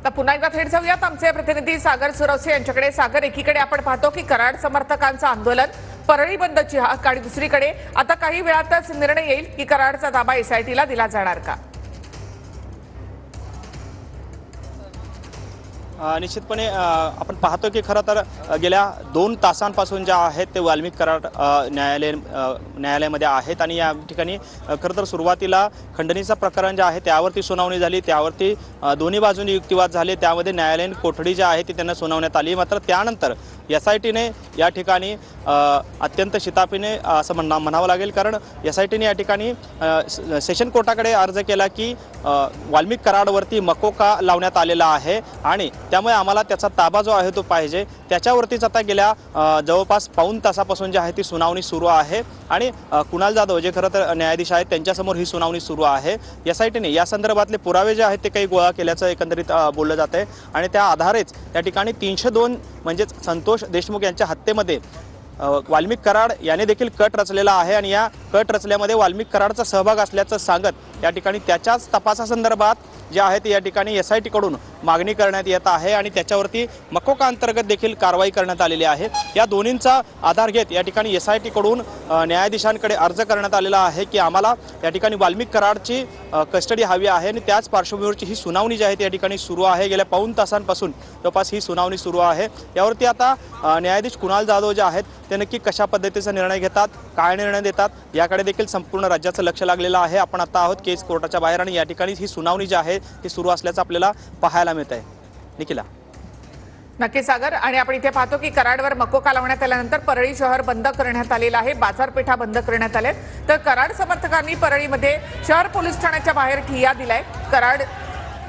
तर पुन्हा एकदा थेट जाऊयात आमचे प्रतिनिधी सागर सुरवसे यांच्याकडे। सागर, एकीकडे आपण पाहतो की कराड समर्थकांचं आंदोलन, परळी बंदची हाक, आणि दुसरीकडे आता काही वेळातच निर्णय येईल की कराडचा ताबा एसआयटीला दिला जाणार का? निश्चितपणे आपण पाहतो की खरं तर गेल्या 2 तासांपासून ज्या आहेत ते वाल्मिक कराड न्यायालयामध्ये आहेत आणि या ठिकाणी खरं तर सुरुवातीला खंडणीचं प्रकरण जे आहे त्यावरती सुनावणी झाली, त्यावरती दोन्ही बाजूंनी युक्तिवाद झाले, त्यामध्ये न्यायालयीन कोठडी जी आहे ती त्यांना सुनावण्यात आली। मात्र त्यानंतर एसआयटीने या ठिकाणी अत्यंत शिताफीने असं म्हणावं लागेल, कारण एसआयटीने या ठिकाणी सेशन कोर्टाकडे अर्ज केला की वाल्मिक कराडवरती मकोका लावण्यात आलेला आहे आणि त्यामुळे आम्हाला त्याचा ताबा जो आहे तो पाहिजे। त्याच्यावरतीच आता गेल्या जवळपास पाऊण तासापासून जी आहे ती सुनावणी सुरू आहे आणि कुणाल जाधव जे खरं तर न्यायाधीश आहेत त्यांच्यासमोर ही सुनावणी सुरू आहे। एसआयटीने या संदर्भातले पुरावे जे आहेत ते काही गोळा केल्याचं एकंदरीत बोललं जात आहे आणि त्या आधारेच या ठिकाणी 302 म्हणजेच संतोष देशमुख यांच्या हत्येमध्ये वाल्मिक कराड याने देखील कट रचलेला आहे आणि या कट रचल्यामध्ये वाल्मिक कराडचा सहभाग असल्याचं सांगत या ठिकाणी त्याच्याच तपासासंदर्भात जे आहे ते या ठिकाणी एसआयटीकडून मागणी करण्यात येत आहे आणि त्याच्यावरती मकोका अंतर्गत देखील कारवाई करण्यात आलेली आहे। या दोन्हींचा आधार घेत या ठिकाणी एसआयटीकडून न्यायाधीशांकडे अर्ज करण्यात आलेला आहे की आम्हाला या ठिकाणी वाल्मिक कराडची कस्टडी हवी आहे आणि त्याच पार्श्वभूमीवरची ही सुनावणी जी आहे ती या ठिकाणी सुरू आहे। गेल्या पाऊण तासांपासून जवळपास ही सुनावणी सुरू आहे। यावरती आता न्यायाधीश कुणाल जाधव जे आहेत ते नक्की कशा पद्धतीचा निर्णय घेतात, काय निर्णय देतात, याकडे देखील संपूर्ण राज्याचं लक्ष लागलेलं आहे। आपण आता आहोत केस कोर्टाच्या बाहेर आणि या ठिकाणी ही सुनावणी जी आहे ती सुरू असल्याचं आपल्याला पाहायला मिळत आहे। निखिला, नक्की सागर, आणि आपण इथे पाहतो की कराडवर मकोका लावण्यात आल्यानंतर परळी शहर बंद करण्यात आलेलं आहे, बाजारपेठा बंद करण्यात आल्या। तर कराड समर्थकांनी परळीमध्ये शहर पोलीस ठाण्याच्या बाहेर ठिय्या दिलाय।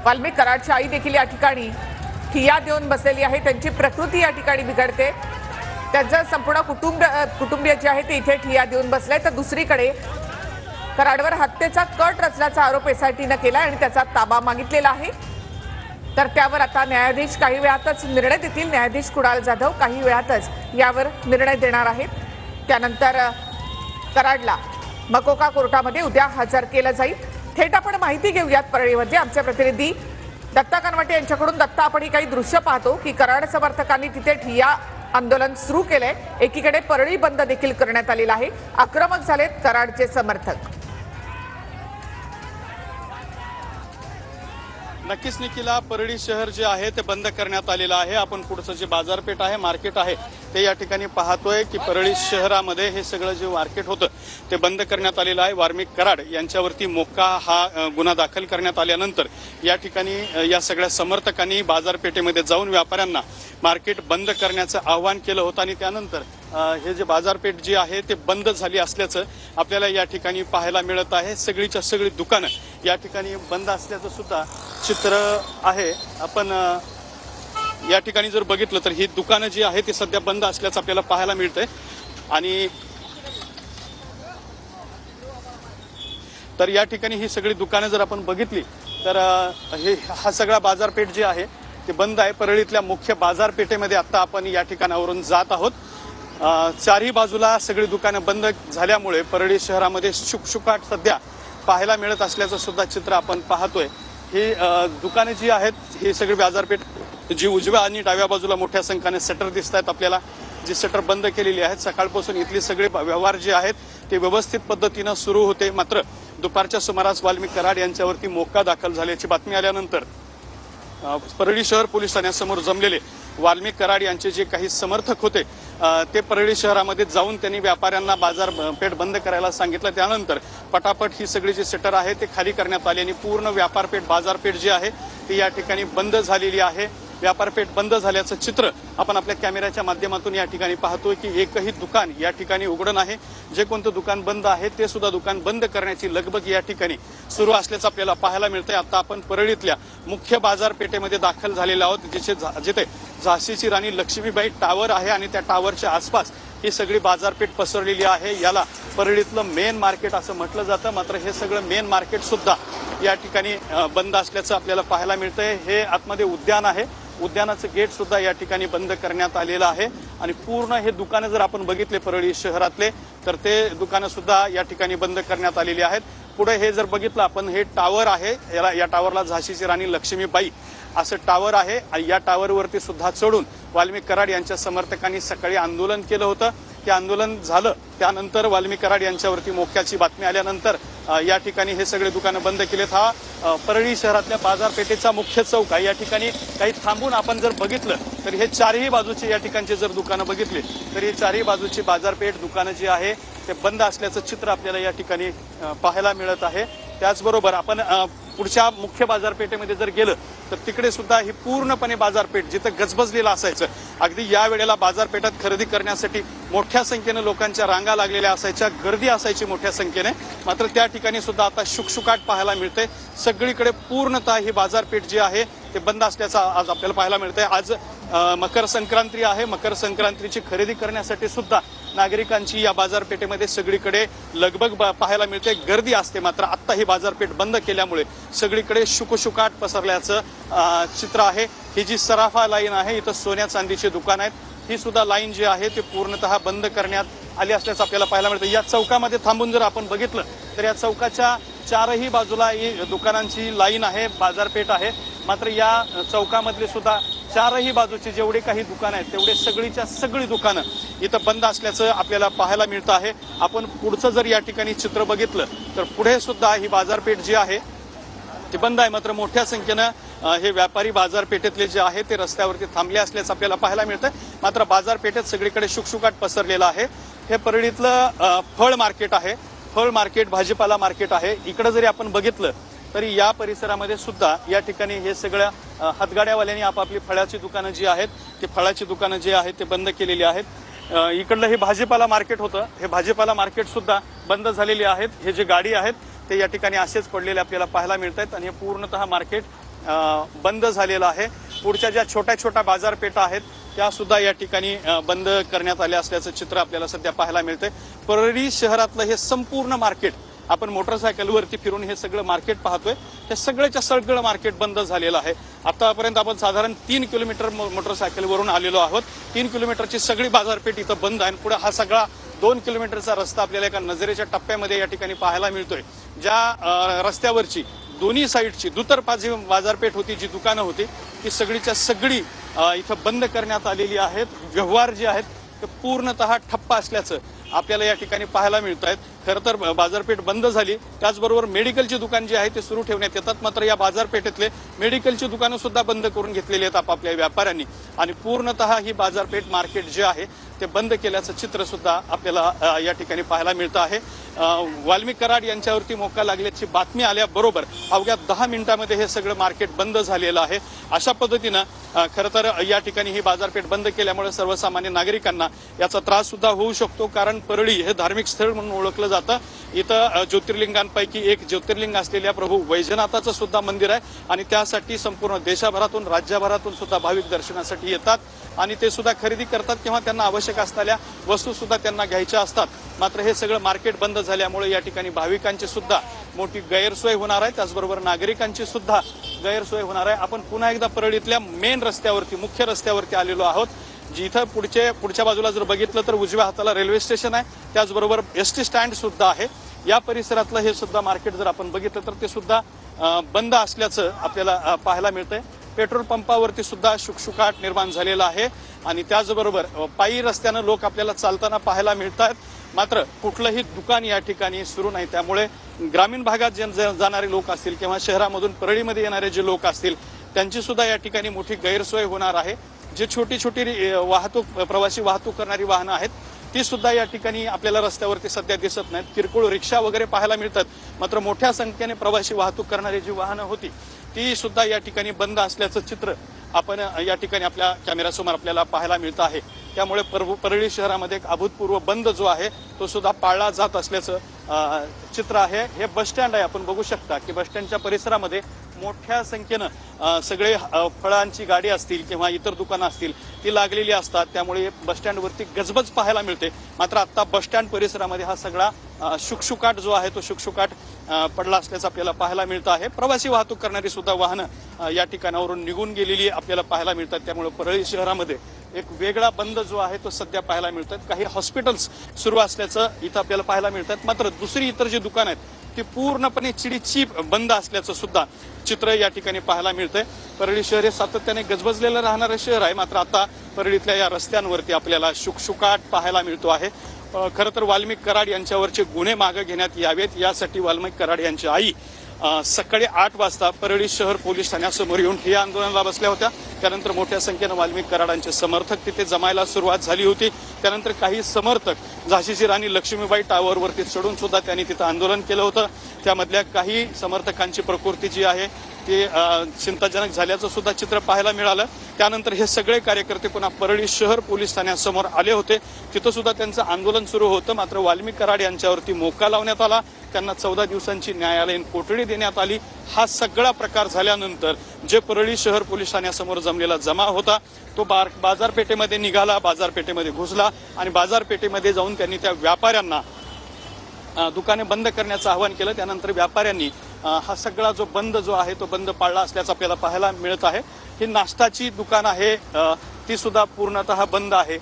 वाल्मिक कराडची आई देखील या ठिकाणी ठिय्या देऊन बसलेली आहे, त्यांची प्रकृती या ठिकाणी बिघडते, त्यांचं संपूर्ण कुटुंबीय जे आहे ते इथे ठिय्या देऊन बसले। तर दुसरीकडे कराडवर हत्येचा कट रचल्याचा आरोप एसआयटीने केला आणि त्याचा ताबा मागितलेला आहे। तर त्यावर आता न्यायाधीश काही वेळातच निर्णय देतील। न्यायाधीश कुणाल जाधव काही वेळातच यावर निर्णय देणार आहेत। त्यानंतर कराडला मकोका कोर्टामध्ये उद्या हजर केलं जाईल। थेट आपण माहिती घेऊयात परळीमध्ये आमचे प्रतिनिधी दत्ता कनवटे यांच्याकडून। दत्ता, आपण ही काही दृश्य पाहतो की कराड समर्थकांनी तिथे ठिय्या आंदोलन सुरू केलंय, एकीकडे परळी बंद देखील करण्यात आलेला आहे, आक्रमक झालेत कराडचे समर्थक। नक्कीच निखिला, परळी शहर जे आहे ते बंद करण्यात आलेलं आहे। आपण पुढचं जे बाजारपेठ आहे, मार्केट आहे, ते या ठिकाणी पाहतोय की परळी शहरामध्ये हे सगळं जे मार्केट होतं ते बंद करण्यात आलेलं आहे। वाल्मिक कराड यांच्यावरती मोक्का हा गुन्हा दाखल करण्यात आल्यानंतर या ठिकाणी या सगळ्या समर्थकांनी बाजारपेठेमध्ये जाऊन व्यापाऱ्यांना मार्केट बंद करण्याचं आवाहन केलं होतं आणि त्यानंतर हे जे बाजारपेठ जी आहे ते बंद झाली असल्याचं आपल्याला या ठिकाणी पाहायला मिळत आहे। सगळीच्या सगळी दुकानं या ठिकाणी बंद असल्याचं सुद्धा चित्र आहे। आपण या ठिकाणी जर बघितलं तर ही दुकानं जी आहे ती सध्या बंद असल्याचं आपल्याला पाहायला मिळतंय आणि तर या ठिकाणी ही सगळी दुकानं जर आपण बघितली तर हा सगळा बाजारपेठ जी आहे ती बंद आहे। परळीतल्या मुख्य बाजारपेठेमध्ये आता आपण या ठिकाणावरून जात आहोत। चारही बाजूला सगळी दुकानं बंद झाल्यामुळे परळी शहरामध्ये शुकशुकाट सध्या पाहायला मिळत असल्याचं सुद्धा चित्र आपण पाहतोय। ही दुकाने जी आहेत ही सगळी बाजारपेठ जी उजव्या आणि डाव्या बाजूला मोठ्या संख्येने शटर दिसत आहेत आपल्याला, जी शटर बंद केलेली आहेत। सकाळपासून इथले सगळे व्यवहार जे आहेत ते व्यवस्थित पद्धतीनं सुरू होते, मात्र दुपारच्या सुमारास वाल्मिक कराड यांच्यावरती मोक्का दाखल झाल्याची बातमी आल्यानंतर परळी शहर पोलीस ठाण्यासमोर जमलेले वाल्मिक कराड यांचे जे काही समर्थक होते ते परळी शहरामध्ये जाऊन त्यांनी व्यापाऱ्यांना बाजारपेठ बंद करायला सांगितलं। त्यानंतर पटापट ही सगळी जी शटर आहे ते खाली करण्यात आली आणि पूर्ण व्यापारपेठ बाजारपेठ जी आहे ती या ठिकाणी बंद झालेली आहे। व्यापारपेठ बंद झाल्याचं चित्र आपण आपल्या कॅमेऱ्याच्या माध्यमातून या ठिकाणी पाहतोय की एकही दुकान या ठिकाणी उघडं नाही। जे कोणतं दुकान बंद आहे ते सुद्धा दुकान बंद करण्याची लगबग या ठिकाणी सुरू असल्याचं आपल्याला पाहायला मिळतंय। आता आपण परळीतल्या मुख्य बाजारपेठेमध्ये दाखल झालेलो आहोत, जिथे झाशीची राणी लक्ष्मीबाई टावर आहे आणि त्या टावरच्या आसपास ही सगळी बाजारपेठ पसरलेली आहे। याला परळीतलं मेन मार्केट असं म्हटलं जातं, मात्र हे सगळं मेन मार्केट सुद्धा या ठिकाणी बंद असल्याचं आपल्याला पाहायला मिळतंय। हे आतमध्ये उद्यान आहे, उद्यानाचं गेट सुद्धा या ठिकाणी बंद करण्यात आलेलं आहे आणि पूर्ण हे दुकानं जर आपण बघितले परळी शहरातले तर ते दुकानं सुद्धा या ठिकाणी बंद करण्यात आलेली आहेत। पुढे हे जर बघितलं आपण, हे टावर आहे, या टावरला झाशीची राणी लक्ष्मीबाई असं टावर आहे आणि या टावरवरती सुद्धा चढून वाल्मिक कराड यांच्या समर्थकांनी सकाळी आंदोलन केलं होतं. ते आंदोलन झालं, त्यानंतर वाल्मिक कराड यांच्यावरती मोक्याची बातमी आल्यानंतर या ठिकाणी हे सगळे दुकानं बंद केलेत. हा परळी शहरातल्या बाजारपेठेचा मुख्य चौक आहे. या ठिकाणी काही थांबून आपण जर बघितलं तर हे चारही बाजूचे या ठिकाणचे जर दुकानं बघितली तर ही चारही बाजूची बाजारपेठ दुकानं जी आहे ते बंद असल्याचं चित्र आपल्याला या ठिकाणी पाहायला मिळत आहे. त्याचबरोबर आपण पुढच्या मुख्य बाजारपेठेमध्ये जर गेलं तर तिकडे सुद्धा ही पूर्णपणे बाजारपेठ जिथं गजबजलेलं असायचं, अगदी या वेळेला बाजारपेठात खरेदी करण्यासाठी मोठ्या संख्येनं लोकांच्या रांगा लागलेल्या असायच्या, गर्दी असायची मोठ्या संख्येने. मात्र त्या ठिकाणी सुद्धा आता शुकशुकाट पाहायला मिळते. सगळीकडे पूर्णतः ही बाजारपेठ जी आहे ते बंद असल्याचं आज आपल्याला पाहायला मिळतंय. आज मकर संक्रांती आहे. मकर संक्रांतीची खरेदी करण्यासाठी सुद्धा नागरिकांची या बाजारपेठेमध्ये सगळीकडे लगबग पाहायला मिळते, गर्दी असते. मात्र आता ही बाजारपेठ बंद केल्यामुळे सगळीकडे शुकशुकाट पसरल्याचं चित्र आहे. ही जी सराफा लाईन आहे, इथं सोन्या चांदीची दुकान आहेत, ही सुद्धा लाईन जी आहे ती पूर्णतः बंद करण्यात आली असल्याचं आपल्याला पाहायला मिळतं. या चौकामध्ये थांबून जर आपण बघितलं तर या चौकाच्या चारही बाजूला ही दुकानांची लाईन आहे, बाजारपेठ आहे. मात्र या चौकामधले सुद्धा चारही बाजूची जेवढे काही दुकानं आहेत तेवढे सगळीच्या सगळी दुकानं इथं बंद असल्याचं आपल्याला पाहायला मिळतं आहे. आपण पुढचं जर या ठिकाणी चित्र बघितलं तर पुढे सुद्धा ही बाजारपेठ जी आहे ती बंद आहे. मात्र मोठ्या संख्येनं हे व्यापारी बाजारपेठेतले जे आहे ते रस्त्यावरती थांबले असल्याचं आपल्याला पाहायला मिळतं. मात्र बाजारपेठेत सगळीकडे शुकशुकाट पसरलेला आहे. हे परळीतलं फळ मार्केट आहे, फळ मार्केट, भाजीपाला मार्केट आहे. इकडे जरी आपण बघितलं तरी या परिसरामध्ये सुद्धा या ठिकाणी हे सगळ्या हातगाड्यावाल्यांनी आपापली फळाची दुकानं जी आहेत ते फळाची दुकानं जी आहेत ते बंद केलेली आहेत. इकडलं हे भाजीपाला मार्केट होतं, हे भाजीपाला मार्केट सुद्धा बंद झालेली आहेत. हे जे गाडी आहेत ते या ठिकाणी असेच पडलेले आपल्याला पाहायला मिळत आहेत आणि हे पूर्णतः मार्केट बंद झालेलं आहे. पुढच्या ज्या छोट्या छोट्या बाजारपेठा आहेत त्या सुद्धा या ठिकाणी बंद करण्यात आल्या असल्याचं चित्र आपल्याला सध्या पाहायला मिळतंय. परळी शहरातलं हे संपूर्ण मार्केट आपण मोटरसायकलवरती फिरून हे सगळं मार्केट पाहतोय, हे सगळ्याच्या सगळं मार्केट बंद झालेलं आहे. आतापर्यंत आपण साधारण 3 किलोमीटर मोटरसायकलवरून आलेलो आहोत. 3 किलोमीटरची सगळी बाजारपेठ इथं बंद आहे. पुढे हा सगळा 2 किलोमीटरचा रस्ता आपल्याला एका नजरेच्या टप्प्यामध्ये या ठिकाणी पाहायला मिळतोय. ज्या रस्त्यावरची दोन्ही साईडची दुतर्फा बाजारपेठ होती, जी दुकानं होती ती सगळीच्या सगळी इथं बंद करण्यात आलेली आहेत. व्यवहार जे आहेत ते पूर्णतः ठप्प असल्याचं आपल्याला या ठिकाणी पाहायला मिळत आहेत. खरं तर बाजारपेठ बंद झाली, त्याचबरोबर मेडिकलची दुकान जी आहे ते सुरू ठेवण्यात येतात. मात्र या बाजारपेठेतले मेडिकलची दुकानं सुद्धा बंद करून घेतलेली आहेत आपापल्या व्यापाऱ्यांनी आणि पूर्णतः ही बाजारपेठ मार्केट जे आहे ते बंद केल्याचं चित्र सुद्धा आपल्याला या ठिकाणी पाहायला मिळतं आहे. वाल्मिक कराड यांच्यावरती मोका लागल्याची बातमी आल्याबरोबर अवघ्या 10 मिनिटांमध्ये हे सगळं मार्केट बंद झालेलं आहे. अशा पद्धतीनं खरं तर या ठिकाणी ही बाजारपेठ बंद केल्यामुळे सर्वसामान्य नागरिकांना याचा त्रास सुद्धा होऊ शकतो. कारण परळी हे धार्मिक स्थळ म्हणून ओळखलं जातं. इथं ज्योतिर्लिंगांपैकी एक ज्योतिर्लिंग असलेल्या प्रभू वैजनाथाचं सुद्धा मंदिर आहे आणि त्यासाठी संपूर्ण देशभरातून, राज्यभरातून सुद्धा भाविक दर्शनासाठी येतात आणि ते सुद्धा खरेदी करतात किंवा त्यांना आवश्यक असणाऱ्या वस्तू सुद्धा त्यांना घ्यायच्या असतात. मात्र हे सगळं मार्केट बंद झाल्यामुळे या ठिकाणी भाविकांची सुद्धा मोठी गैरसोय होणार आहे, त्याचबरोबर नागरिकांची सुद्धा गैरसोय होणार आहे. आपण पुन्हा एकदा परळीतल्या मेन रस्त्यावरती, मुख्य रस्त्यावरती आलेलो आहोत, जिथं पुढच्या बाजूला जर बघितलं तर उजव्या हाताला रेल्वे स्टेशन आहे, त्याचबरोबर एसटी स्टँड सुद्धा आहे. या परिसरातलं हे सुद्धा मार्केट जर आपण बघितलं तर ते सुद्धा बंद असल्याचं आपल्याला पाहायला मिळतंय. पेट्रोल पंपावरती सुद्धा शुकशुकाट निर्माण झालेला आहे आणि त्याचबरोबर पायी रस्त्यानं लोक आपल्याला चालताना पाहायला मिळतात. मात्र कुठलंही दुकान या ठिकाणी सुरू नाही, त्यामुळे ग्रामीण भागात जे जाणारे लोक असतील किंवा शहरामधून परळीमध्ये येणारे जे लोक असतील त्यांची सुद्धा या ठिकाणी मोठी गैरसोय होणार आहे. जे छोटी छोटी वाहतूक, प्रवासी वाहतूक करणारी वाहनं आहेत ती सुद्धा या ठिकाणी आपल्याला रस्त्यावरती सध्या दिसत नाहीत. किरकोळ रिक्षा वगैरे पाहायला मिळतात, मात्र मोठ्या संख्येने प्रवासी वाहतूक करणारी जी वाहनं होती ती सुद्धा या ठिकाणी बंद असल्याचं चित्र आपण या ठिकाणी आपल्या कॅमेऱ्यासमोर आपल्याला पाहायला मिळतं आहे. त्यामुळे परळी शहरामध्ये एक अभूतपूर्व बंद जो आहे तो सुद्धा पाळला जात असल्याचं चित्र आहे. हे बस स्टँड आहे, आपण बघू शकता की बस स्टँडच्या परिसरामध्ये मोठ्या संख्येनं सगळे फळांची गाडी असतील किंवा इतर दुकानं असतील ती लागलेली असतात, त्यामुळे बस स्टँडवरती गजबज पाहायला मिळते. मात्र आता बस स्टँड परिसरामध्ये हा सगळा शुकशुकाट जो आहे तो शुकशुकाट पडला असल्याचं आपल्याला पाहायला मिळतं आहे. प्रवासी वाहतूक करणारी सुद्धा वाहनं या ठिकाणावरून निघून गेलेली आपल्याला पाहायला मिळतात. त्यामुळे परळी शहरामध्ये एक वेगळा बंद जो आहे तो सध्या पाहायला मिळतात. काही हॉस्पिटल्स सुरू असल्याचं इथं आपल्याला पाहायला मिळतात. मात्र दुसरी इतर जी दुकानं आहेत ती पूर्णपणे चिडीचीप बंद असल्याचं सुद्धा चित्र या ठिकाणी पाहायला मिळतंय. परळी शहर हे सातत्याने गजबजलेलं राहणारं शहर आहे, मात्र आता परळीतल्या या रस्त्यांवरती आपल्याला शुकशुकाट पाहायला मिळतो आहे. खरं तर वाल्मिक कराड यांच्यावरचे गुन्हे मागे घेण्यात यावेत यासाठी वाल्मिक कराड यांची आई सकाळी 8 वाजता परळी शहर पोलीस ठाण्यासमोर येऊन ठिय्या आंदोलनाला बसल्या होत्या. त्यानंतर मोठ्या संख्येनं वाल्मिक कराडांचे समर्थक तिथे जमायला सुरुवात झाली होती. त्यानंतर काही समर्थक झाशीची राणी लक्ष्मीबाई टावरवरती चढून सुद्धा त्यांनी तिथं आंदोलन केलं होतं. त्यामधल्या काही समर्थकांची प्रकृती जी आहे ते चिंताजनक झाल्याचं सुद्धा चित्र पाहायला मिळालं. त्यानंतर हे सगळे कार्यकर्ते पुन्हा परळी शहर पोलीस ठाण्यासमोर आले होते. तिथं सुद्धा त्यांचं आंदोलन सुरू होतं. मात्र वाल्मिक कराड यांच्यावरती मोका लावण्यात आला. त्यांना 14 दिवसांची न्यायालयीन कोठडी देण्यात आली. हा सगळा प्रकार झाल्यानंतर जे परळी शहर पोलीस ठाण्यासमोर जमलेला जमाव होता तो बाजारपेठेमध्ये निघाला, बाजारपेठेमध्ये घुसला आणि बाजारपेठेमध्ये जाऊन त्यांनी त्या व्यापाऱ्यांना दुकाने बंद करण्याचं आवाहन केलं. त्यानंतर व्यापाऱ्यांनी हा सगळा जो बंद जो आहे तो बंद पाळला असल्याचं आपल्याला पाहायला मिळत आहे. ही नाश्ताची दुकान आहे ती सुद्धा पूर्णतः बंद आहे.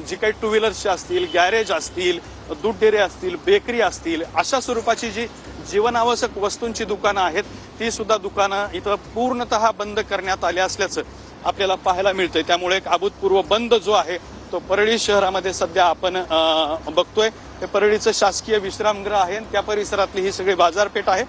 जी काही टू व्हीलर्सचे असतील, गॅरेज असतील, दूध डेरे असतील, बेकरी असतील, अशा स्वरूपाची जी जीवनावश्यक वस्तूंची दुकानं आहेत ती सुद्धा दुकानं इथं पूर्णतः बंद करण्यात आली असल्याचं आपल्याला पाहायला मिळतंय. त्यामुळे एक अभूतपूर्व बंद जो आहे तो परळी शहरामध्ये सध्या आपण बघतोय. हे परळीचं शासकीय विश्रामगृह आहे आणि त्या परिसरातली ही सगळी बाजारपेठ आहे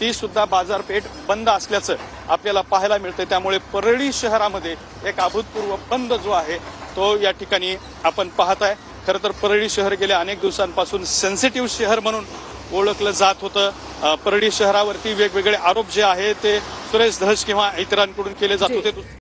ती सुद्धा बाजारपेठ बंद असल्याचं आपल्याला पाहायला मिळतंय. त्यामुळे परळी शहरामध्ये एक अभूतपूर्व बंद जो आहे तो या ठिकाणी आपण पाहत आहे. खरं तर परळी शहर गेल्या अनेक दिवसांपासून सेन्सिटिव्ह शहर म्हणून ओळखलं जात होतं. परळी शहरावरती वेगवेगळे आरोप जे आहे ते सुरेश धस किंवा इतरांकडून केले जात होते.